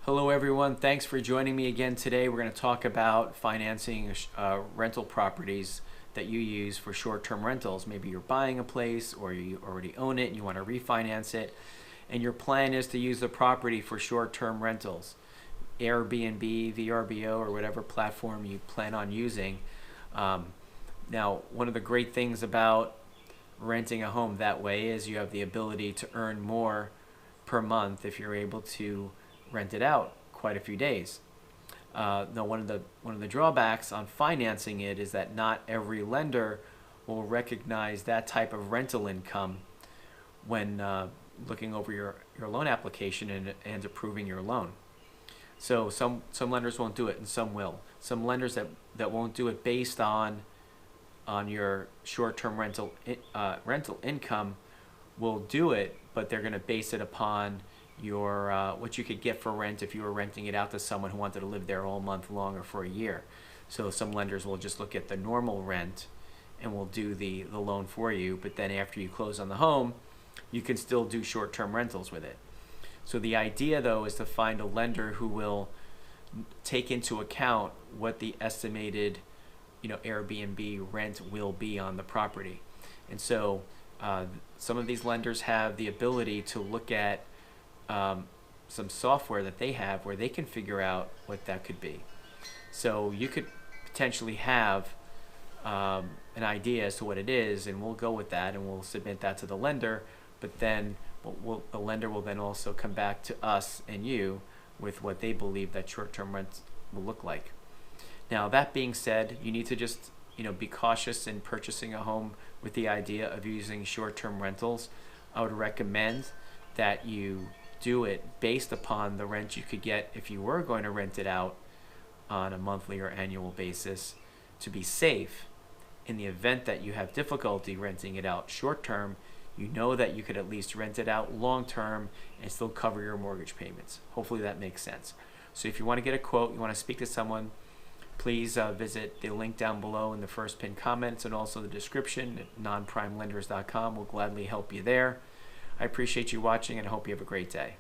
Hello everyone, thanks for joining me again today. We're going to talk about financing rental properties that you use for short-term rentals. Maybe you're buying a place or you already own it and you want to refinance it, and your plan is to use the property for short-term rentals. Airbnb, VRBO, or whatever platform you plan on using. Now, one of the great things about renting a home that way is you have the ability to earn more per month if you're able to rent it out quite a few days. Now, one of the drawbacks on financing it is that not every lender will recognize that type of rental income when looking over your loan application and approving your loan. So some lenders won't do it, and some will. Some lenders that won't do it based on your short-term rental income will do it, but they're going to base it upon your what you could get for rent if you were renting it out to someone who wanted to live there all month long or for a year. So some lenders will just look at the normal rent and will do the loan for you, but then after you close on the home, you can still do short-term rentals with it. So the idea, though, is to find a lender who will take into account what the estimated Airbnb rent will be on the property. And so some of these lenders have the ability to look at some software that they have where they can figure out what that could be. So you could potentially have an idea as to what it is, and we'll go with that and we'll submit that to the lender, but then the lender will then also come back to us and you with what they believe that short-term rent will look like. Now, that being said, you need to just be cautious in purchasing a home with the idea of using short-term rentals. I would recommend that you do it based upon the rent you could get if you were going to rent it out on a monthly or annual basis, to be safe. In the event that you have difficulty renting it out short-term, you know that you could at least rent it out long-term and still cover your mortgage payments. Hopefully that makes sense. So if you want to get a quote, you want to speak to someone, please visit the link down below in the first pinned comments and also the description at nonprimelenders.com. We'll gladly help you there. I appreciate you watching and I hope you have a great day.